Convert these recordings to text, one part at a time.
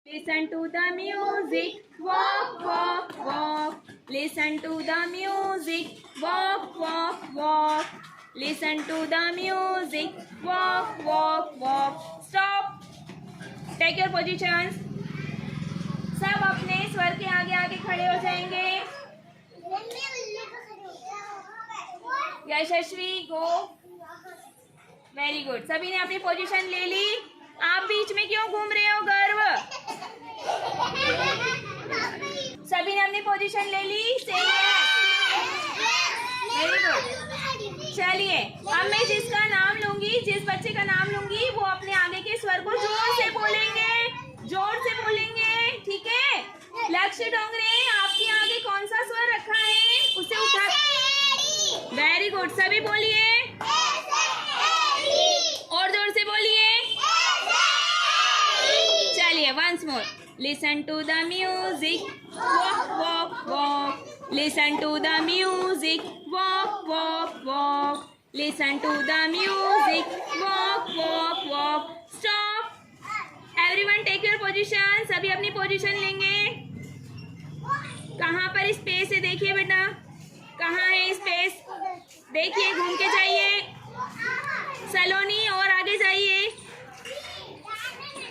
Listen to the music, walk, walk, walk. Listen to the music, walk, walk, walk. Listen to the music, walk, walk, walk. Stop. Take your positions. सब अपने स्वर के आगे आगे खड़े हो जाएंगे. यशस्वी गो. Very good. सभी ने अपनी पोजीशन ले ली. आप बीच में क्यों घूम रहे हो गर्व? सभी ने अपनी पोजीशन ले ली. Very good. चलिए अब मैं जिसका नाम लूंगी, जिस बच्चे का नाम लूंगी, वो अपने आगे के स्वर को जोर से बोलेंगे. जोर से बोलेंगे, ठीक है? लक्ष्य डोंगरे, आपके आगे कौन सा स्वर रखा है उसे उठा. Very good. सभी बोलिए और जोर से बोलिए. चलिए once more. Listen to the music, walk walk walk. Listen to the music, walk walk walk. Listen to the music, walk walk walk. Stop. Everyone take your position. सभी अपनी पोजीशन लेंगे. कहाँ पर स्पेस है देखिए बेटा. कहाँ है स्पेस देखिए. घूम के जाइए सलोनी और आगे जाइए.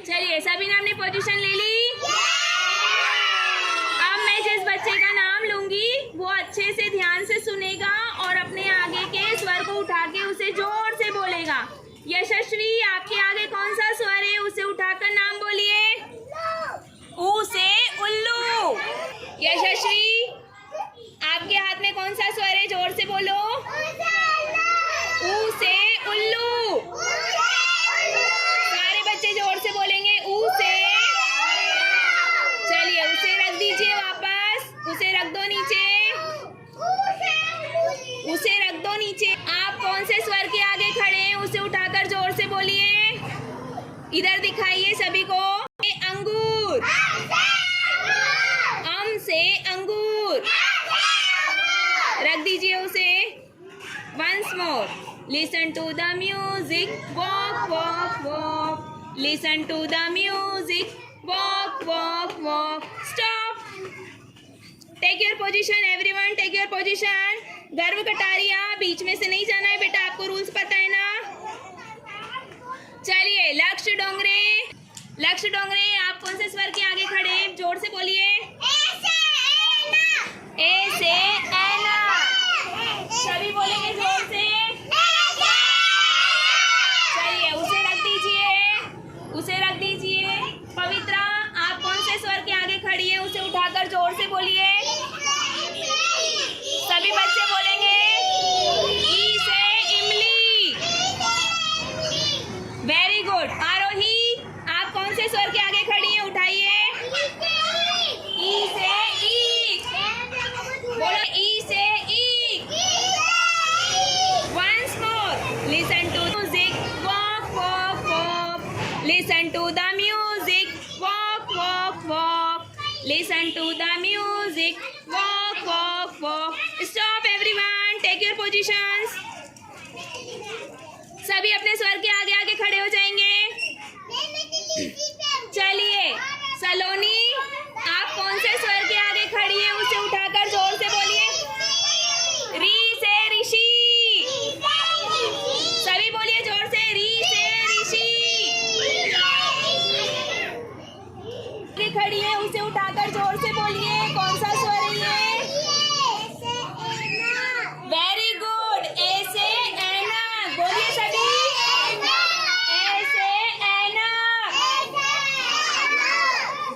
चलिए सभी ने अपनी पोजीशन ले ली. अब मैं जिस बच्चे का नाम लूंगी वो अच्छे से ध्यान से सुनेगा और अपने आगे के स्वर को उठा के उसे जोर से बोलेगा. यशस्वी, आपके आगे कौन सा स्वर है उसे उठाकर नाम बोलिए. ऊ से उल्लू. यशस्वी, आपके हाथ में कौन सा स्वर है? जोर से बोलो. ऊ से उल्लू. सारे बच्चे जोर से बोलेंगे ऊ से. चलिए उसे रख दीजिए वापस. उसे रख दो नीचे. उसे रख दो नीचे. आप कौन से स्वर के आगे खड़े हैं उसे उठाकर जोर से बोलिए. इधर दिखाइए सभी को. अंगूर. अम से अंगूर. रख दीजिए उसे. Once more. Listen to the music, walk walk walk. Listen to the music, walk walk walk. Stop. Take your position. Everyone take your position. Garv Kataria, बीच में से नहीं जाना है बेटा. आपको रूल्स पता है ना. चलिए लक्ष्य डोंगरे. लक्ष्य डोंगरे, आप कौन से स्वर के आगे खड़े हैं? जोर से बोलिए. ए से ऐना. सभी बोलेंगे जोर से. चलिए उसे रख दीजिए. उसे रख दीजिए. पवित्रा, आप कौन से स्वर के आगे खड़ी हैं उसे उठाकर जोर से बोलिए. सभी बच्चे बोलेंगे. ई से इमली. Very good. आरोही, आप कौन से स्वर के आगे खड़ी हैं? उठाइए. ई से ईख. बोलो ई से ईख. Once more. Listen to music, walk walk walk. Listen to the music, walk walk walk. Listen to the music, walk walk walk. Stop everyone. Take your positions. सभी अपने स्वर के आगे आगे खड़े हो जाएंगे. चलिए सलोनी, आप कौन से स्वर के आगे खड़ी हैं उसे उठाकर जोर से बोलिए. री से ऋषि. सभी बोलिए जोर से. री से ऋषि. खड़ी है उसे उठाकर जोर से बोलिए. कौन सा स्वर है ये? Very good. ए से ऐनक. बोलिए सभी. ए से ऐनक.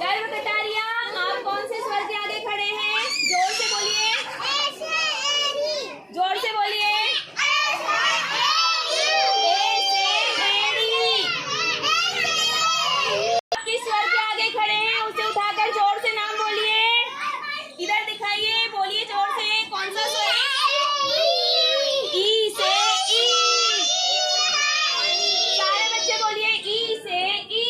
गर्व कटारिया, आप कौन से स्वर के आगे खड़े हैं? जोर से बोलिए. जोर से बोलिए. ए से एड़ी. किस स्वर के आगे खड़े हैं उसे उठाकर जोर से नाम बोलिए. इधर दिखाइए. बोलिए जोर से. कौन सा स्वर है? ई से ई. सारे बच्चे बोलिए ई से ई.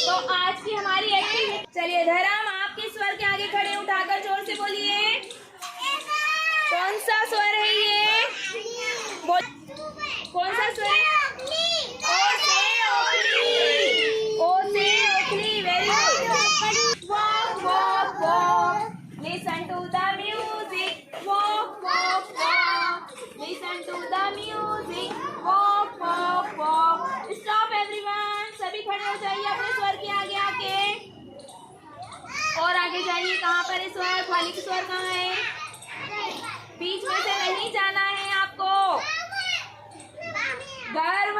तो आज की हमारी एक्टिविटी. चलिए धर्म, आप किस स्वर के आगे खड़े हैं? उठाकर जोर से बोलिए. कौन सा स्वर है ये? कौन सा स्वर है? ओ से ओखली. ओ जाइए। कहाँ पर है स्वर? खाली स्वर कहाँ है? बीच में से नहीं जाना है आपको। गर्व